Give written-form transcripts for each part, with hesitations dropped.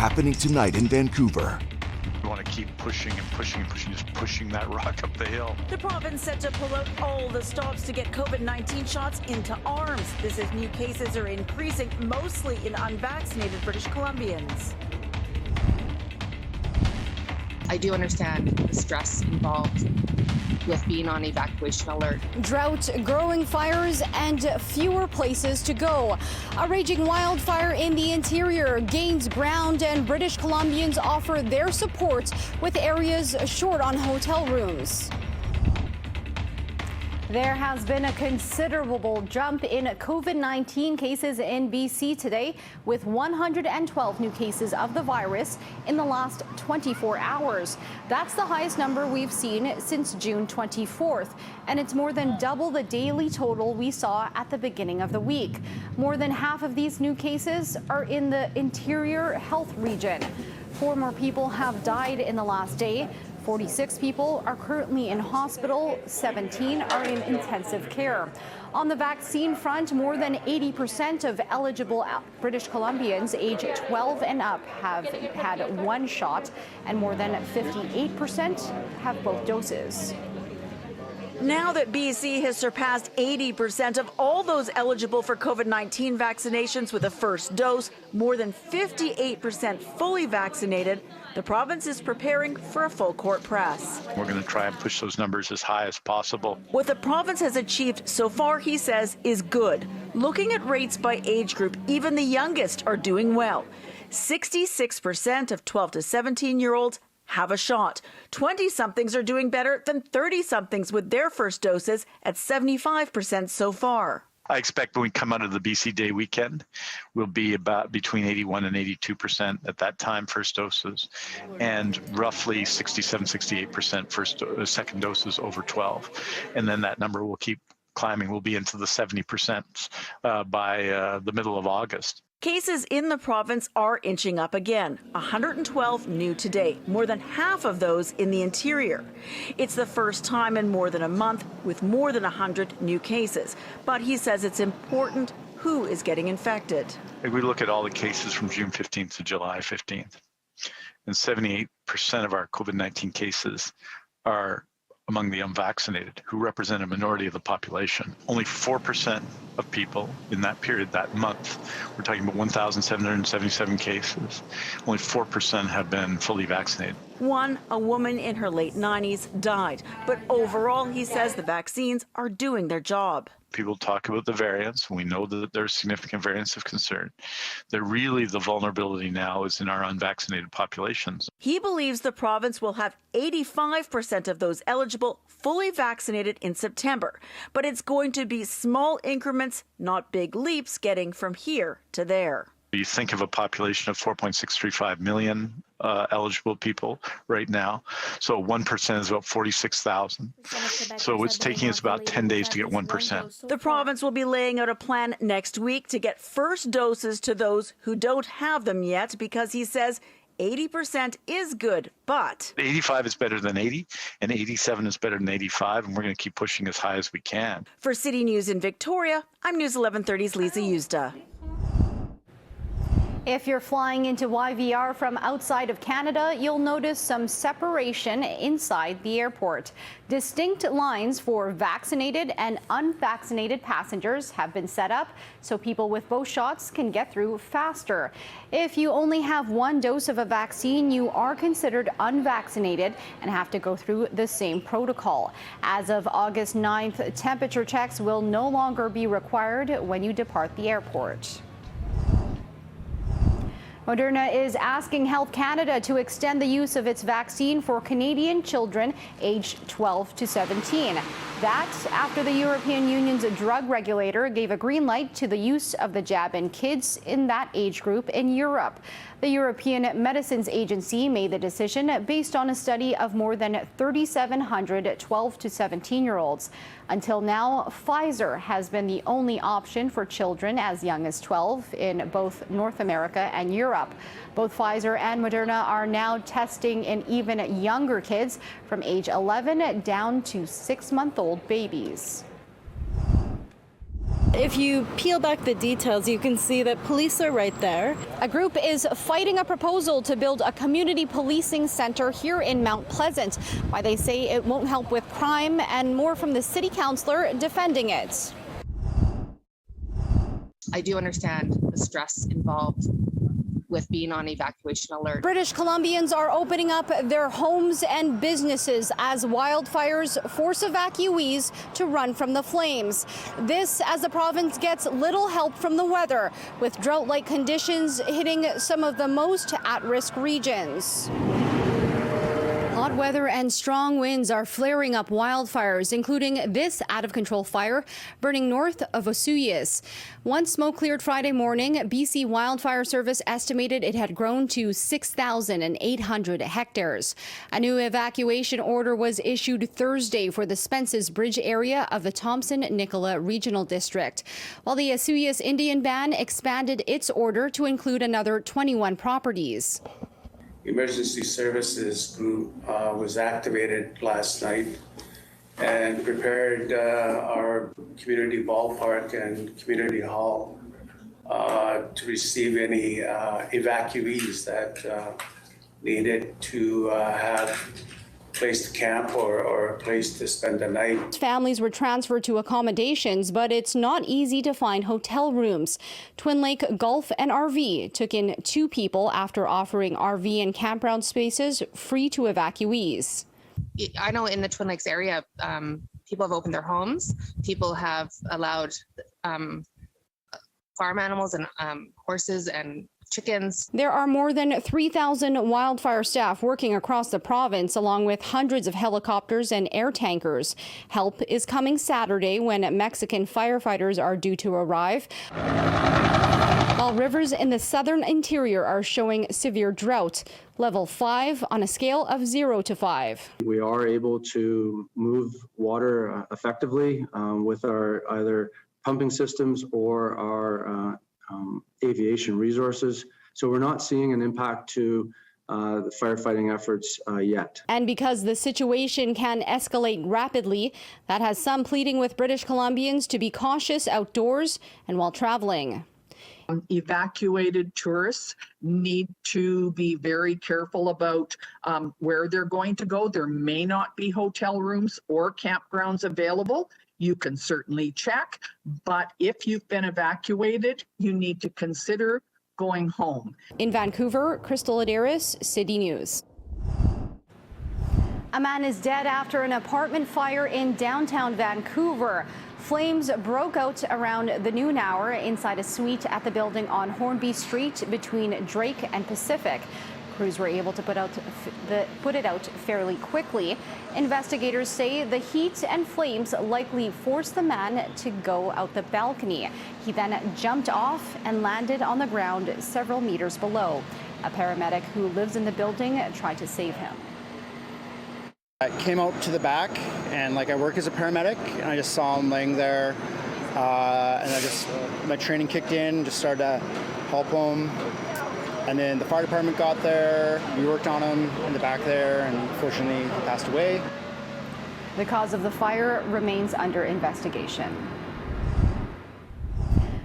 happening tonight in Vancouver. We want to keep pushing and pushing and pushing, just pushing that rock up the hill. The province set to pull out all the stops to get COVID-19 shots into arms. This as new cases are increasing, mostly in unvaccinated British Columbians. I do understand the stress involved with being on evacuation alert. Drought, growing fires, and fewer places to go. A raging wildfire in the interior gains ground, and British Columbians offer their support with areas short on hotel rooms. There has been a considerable jump in COVID-19 cases in BC today, with 112 new cases of the virus in the last 24 hours. That's the highest number we've seen since June 24th, and it's more than double the daily total we saw at the beginning of the week. More than half of these new cases are in the interior health region. 4 more people have died in the last day. 46 people are currently in hospital, 17 are in intensive care. On the vaccine front, more than 80% of eligible British Columbians age 12 and up have had 1 shot, and more than 58% have both doses. Now that BC has surpassed 80% of all those eligible for COVID-19 vaccinations with a first dose, more than 58% fully vaccinated, the province is preparing for a full court press. We're going to try and push those numbers as high as possible. What the province has achieved so far, he says, is good. Looking at rates by age group, even the youngest are doing well. 66% of 12 to 17-year-olds have a shot. 20-somethings are doing better than 30-somethings with their first doses at 75% so far. I expect when we come out of the BC Day weekend, we'll be about between 81 and 82% at that time first doses, and roughly 67, 68% second doses over 12. And then that number will keep climbing. We'll be into the 70% by the middle of August. Cases in the province are inching up again, 112 new today, more than half of those in the interior. It's the first time in more than a month with more than 100 new cases. But he says it's important who is getting infected. If we look at all the cases from June 15th to July 15th, and 78% of our COVID-19 cases are among the unvaccinated, who represent a minority of the population. Only 4% of people in that period, that month, we're talking about 1,777 cases, only 4% have been fully vaccinated. A woman in her late 90s, died. But overall, he says the vaccines are doing their job. People talk about the variants. We know that there's significant variants of concern. That really the vulnerability now is in our unvaccinated populations. He believes the province will have 85% of those eligible fully vaccinated in September. But it's going to be small increments, not big leaps, getting from here to there. You think of a population of 4.635 million eligible people right now. So 1% is about 46,000. So it's taking us about 10 days to get 1%. The province will be laying out a plan next week to get first doses to those who don't have them yet, because he says 80% is good, but 85 is better than 80, and 87 is better than 85, and we're going to keep pushing as high as we can. For City News in Victoria, I'm News 1130's Lisa Yuzda. If you're flying into YVR from outside of Canada, you'll notice some separation inside the airport. Distinct lines for vaccinated and unvaccinated passengers have been set up so people with both shots can get through faster. If you only have 1 dose of a vaccine, you are considered unvaccinated and have to go through the same protocol. As of August 9th, temperature checks will no longer be required when you depart the airport. Moderna is asking Health Canada to extend the use of its vaccine for Canadian children aged 12 to 17. That after the European Union's drug regulator gave a green light to the use of the jab in kids in that age group in Europe. The European Medicines Agency made the decision based on a study of more than 3,700 12 to 17-year-olds. Until now, Pfizer has been the only option for children as young as 12 in both North America and Europe. Both Pfizer and Moderna are now testing in even younger kids from age 11 down to 6-month-old babies. If you peel back the details, you can see that police are right there. A group is fighting a proposal to build a community policing center here in Mount Pleasant. Why they say it won't help with crime, and more from the city councillor defending it. I do understand the stress involved with being on evacuation alert. British Columbians are opening up their homes and businesses as wildfires force evacuees to run from the flames. This as the province gets little help from the weather, with drought-like conditions hitting some of the most at-risk regions. Hot weather and strong winds are flaring up wildfires, including this out-of-control fire burning north of Osoyoos. Once smoke cleared Friday morning, BC Wildfire Service estimated it had grown to 6,800 hectares. A new evacuation order was issued Thursday for the Spence's Bridge area of the Thompson-Nicola Regional District, while the Osoyoos Indian Band expanded its order to include another 21 properties. Emergency Services Group was activated last night and prepared our community ballpark and community hall to receive any evacuees that needed to have a place to camp or a place to spend the night. Families were transferred to accommodations, but it's not easy to find hotel rooms. Twin Lake Golf and RV took in 2 people after offering RV and campground spaces free to evacuees. I know in the Twin Lakes area, people have opened their homes. People have allowed farm animals and horses and chickens. There are more than 3,000 wildfire staff working across the province, along with hundreds of helicopters and air tankers. Help is coming Saturday when Mexican firefighters are due to arrive, while rivers in the southern interior are showing severe drought, level 5 on a scale of 0 to 5. We are able to move water effectively with our either pumping systems or our aviation resources. So we're not seeing an impact to the firefighting efforts yet. And because the situation can escalate rapidly, that has some pleading with British Columbians to be cautious outdoors and while traveling. Evacuated tourists need to be very careful about where they're going to go. There may not be hotel rooms or campgrounds available. You can certainly check, but if you've been evacuated, you need to consider going home. In Vancouver, Crystal Adaris, CityNews. A man is dead after an apartment fire in downtown Vancouver. Flames broke out around the noon hour inside a suite at the building on Hornby Street between Drake and Pacific. Crews were able to put it out fairly quickly. Investigators say the heat and flames likely forced the man to go out the balcony. He then jumped off and landed on the ground several meters below. A paramedic who lives in the building tried to save him. I came out to the back, and I work as a paramedic, and I just saw him laying there, and my training kicked in, just started to help him. And then the fire department got there, we worked on him in the back there, and unfortunately he passed away. The cause of the fire remains under investigation.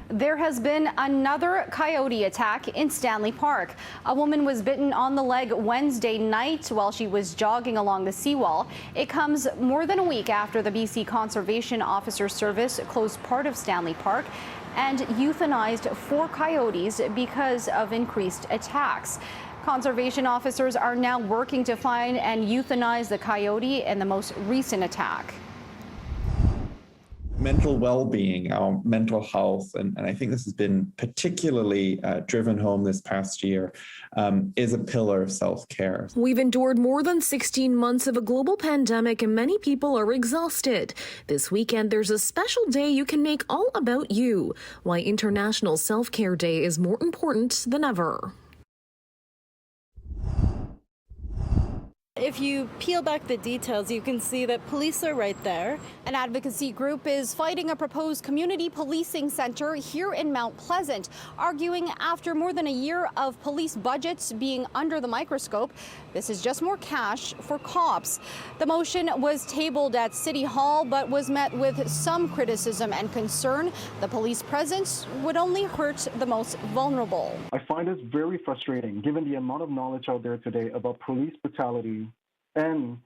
There has been another coyote attack in Stanley Park. A woman was bitten on the leg Wednesday night while she was jogging along the seawall. It comes more than a week after the BC Conservation Officer Service closed part of Stanley Park and euthanized 4 coyotes because of increased attacks. Conservation officers are now working to find and euthanize the coyote in the most recent attack. Mental well-being, our mental health, and I think this has been particularly driven home this past year, is a pillar of self-care. We've endured more than 16 months of a global pandemic and many people are exhausted. This weekend, there's a special day you can make all about you. Why International Self-Care Day is more important than ever. If you peel back the details, you can see that police are right there. An advocacy group is fighting a proposed community policing center here in Mount Pleasant, arguing after more than a year of police budgets being under the microscope, this is just more cash for cops. The motion was tabled at City Hall, but was met with some criticism and concern. The police presence would only hurt the most vulnerable. I find this very frustrating, given the amount of knowledge out there today about police brutality and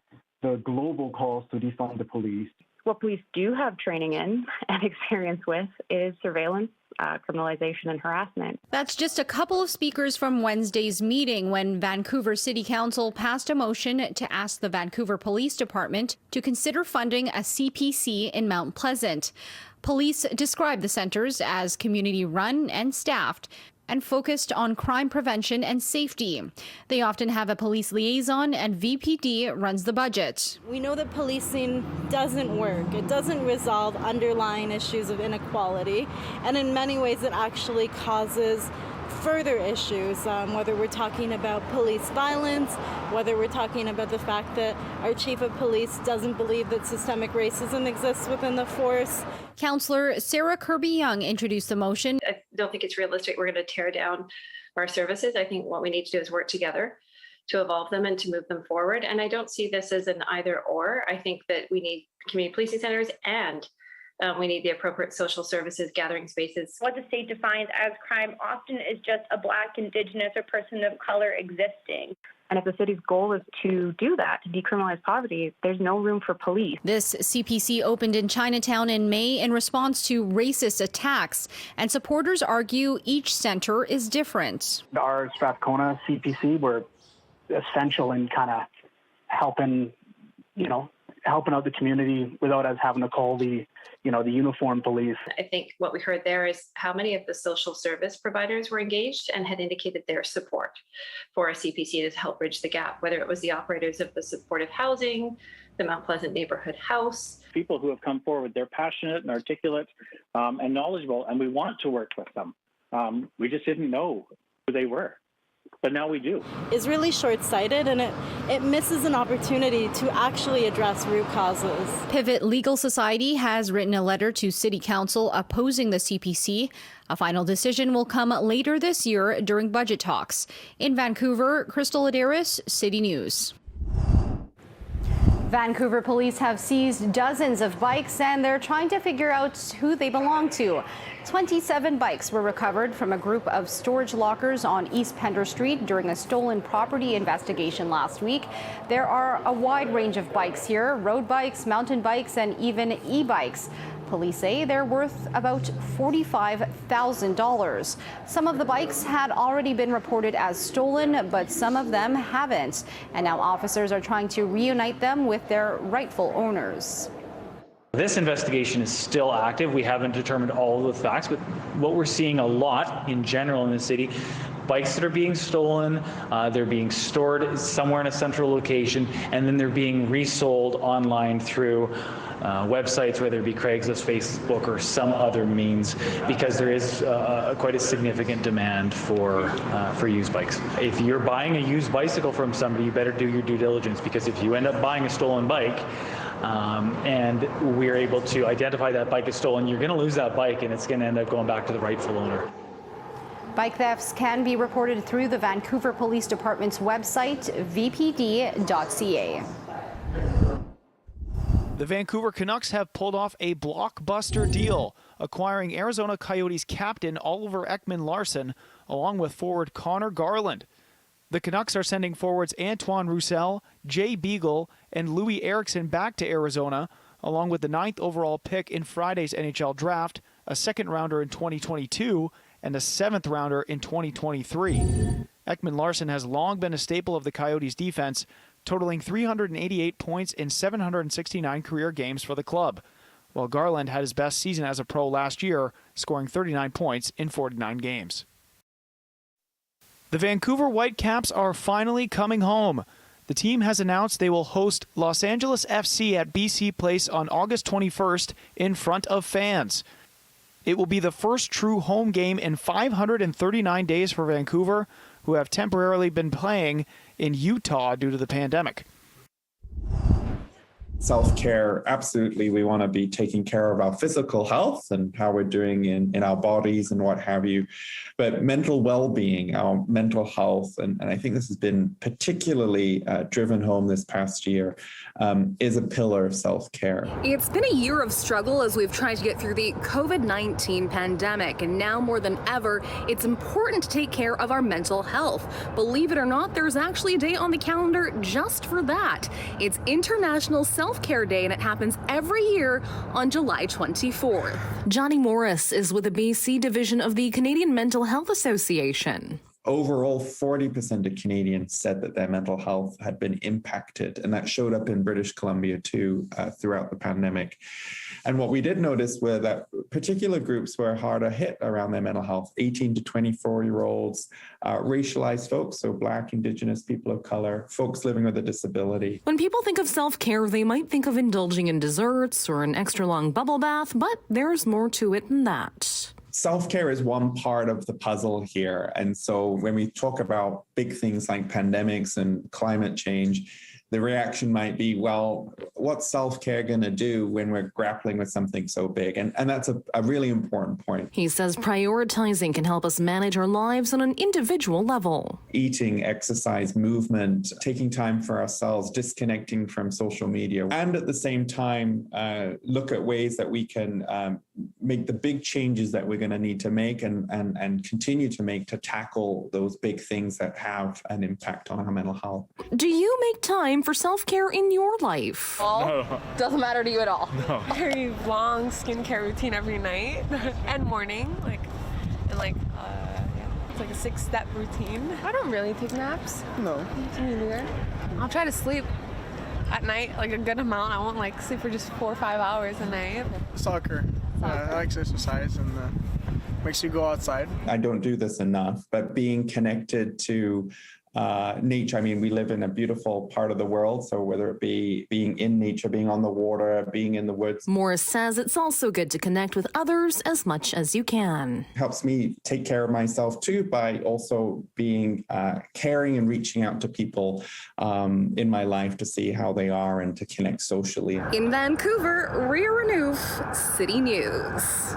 the global calls to defund the police. What police do have training in and experience with is surveillance, criminalization, and harassment. That's just a couple of speakers from Wednesday's meeting when Vancouver City Council passed a motion to ask the Vancouver Police Department to consider funding a CPC in Mount Pleasant. Police described the centers as community-run and staffed, and focused on crime prevention and safety. They often have a police liaison, and VPD runs the budget. We know that policing doesn't work. It doesn't resolve underlying issues of inequality, and in many ways it actually causes further issues, whether we're talking about police violence, whether we're talking about the fact that our chief of police doesn't believe that systemic racism exists within the force. Councillor Sarah Kirby-Young introduced the motion. I don't think it's realistic we're going to tear down our services. I think what we need to do is work together to evolve them and to move them forward. And I don't see this as an either or. I think that we need community policing centers and we need the appropriate social services gathering spaces. What the state defines as crime often is just a Black, Indigenous, or person of color existing. And if the city's goal is to do that, to decriminalize poverty, there's no room for police. This CPC opened in Chinatown in May in response to racist attacks, and supporters argue each center is different. Our Strathcona CPC were essential in kind of helping out the community without us having to call the uniformed police. I think what we heard there is how many of the social service providers were engaged and had indicated their support for a CPC to help bridge the gap, whether it was the operators of the supportive housing, the Mount Pleasant Neighborhood House. People who have come forward, they're passionate and articulate and knowledgeable, and we want to work with them. We just didn't know who they were. But now we do. It's really short-sighted, and it misses an opportunity to actually address root causes. Pivot Legal Society has written a letter to City Council opposing the CPC. A final decision will come later this year during budget talks. In Vancouver, Crystal Adaris, City News. Vancouver police have seized dozens of bikes, and they're trying to figure out who they belong to. 27 bikes were recovered from a group of storage lockers on East Pender Street during a stolen property investigation last week. There are a wide range of bikes here, road bikes, mountain bikes, and even e-bikes. Police say they're worth about $45,000. Some of the bikes had already been reported as stolen, but some of them haven't. And now officers are trying to reunite them with their rightful owners. This investigation is still active. We haven't determined all of the facts, but what we're seeing a lot in general in the city, bikes that are being stolen, they're being stored somewhere in a central location, and then they're being resold online through websites, whether it be Craigslist, Facebook, or some other means, because there is quite a significant demand for used bikes. If you're buying a used bicycle from somebody, you better do your due diligence, because if you end up buying a stolen bike, and we're able to identify that bike as stolen, you're going to lose that bike, and it's going to end up going back to the rightful owner. Bike thefts can be reported through the Vancouver Police Department's website, vpd.ca. The Vancouver Canucks have pulled off a blockbuster deal, acquiring Arizona Coyotes captain Oliver Ekman-Larsson, along with forward Connor Garland. The Canucks are sending forwards Antoine Roussel, Jay Beagle, and Louis Eriksson back to Arizona, along with the 9th overall pick in Friday's NHL draft, a 2nd rounder in 2022, and a 7th rounder in 2023. Ekman-Larsson has long been a staple of the Coyotes' defense, totaling 388 points in 769 career games for the club, while Garland had his best season as a pro last year, scoring 39 points in 49 games. The Vancouver Whitecaps are finally coming home. The team has announced they will host Los Angeles FC at BC Place on August 21st in front of fans. It will be the first true home game in 539 days for Vancouver, who have temporarily been playing in Utah due to the pandemic. Self-care, absolutely. We want to be taking care of our physical health and how we're doing in our bodies and what have you. But mental well-being, our mental health, and I think this has been particularly driven home this past year, is a pillar of self-care. It's been a year of struggle as we've tried to get through the COVID-19 pandemic. And now more than ever, it's important to take care of our mental health. Believe it or not, there's actually a day on the calendar just for that. It's International Self-Care Day, and it happens every year on July 24th. Johnny Morris is with the BC division of the Canadian Mental Health Association. Overall, 40% of Canadians said that their mental health had been impacted, and that showed up in British Columbia too throughout the pandemic. And what we did notice were that particular groups were harder hit around their mental health: 18 to 24-year-olds, racialized folks, so Black, Indigenous, people of color, folks living with a disability. When people think of self-care, they might think of indulging in desserts or an extra long bubble bath, but there's more to it than that. Self-care is one part of the puzzle here. And so when we talk about big things like pandemics and climate change, the reaction might be, well, what's self-care going to do when we're grappling with something so big? And that's a really important point. He says prioritizing can help us manage our lives on an individual level. Eating, exercise, movement, taking time for ourselves, disconnecting from social media, and at the same time, look at ways that we can make the big changes that we're going to need to make and continue to make to tackle those big things that have an impact on our mental health. Do you make time for self-care in your life? No. Doesn't matter to you at all. No. Very long skincare routine every night and morning, it's like a 6-step routine. I don't really take naps. No. Me neither. I'll try to sleep at night, like a good amount. I won't sleep for just 4 or 5 hours a night. Soccer. I like to exercise and makes you go outside. I don't do this enough, but being connected to nature. I mean, we live in a beautiful part of the world, so whether it be being in nature, being on the water, being in the woods. Morris says it's also good to connect with others as much as you can. Helps me take care of myself too by also being caring and reaching out to people in my life to see how they are and to connect socially. In Vancouver, Rhea Renouf, City News.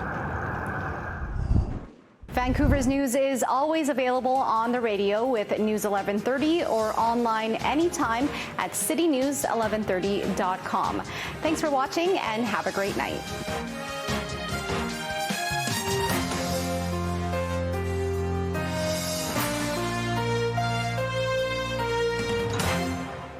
Vancouver's news is always available on the radio with News 1130 or online anytime at citynews1130.com. Thanks for watching and have a great night.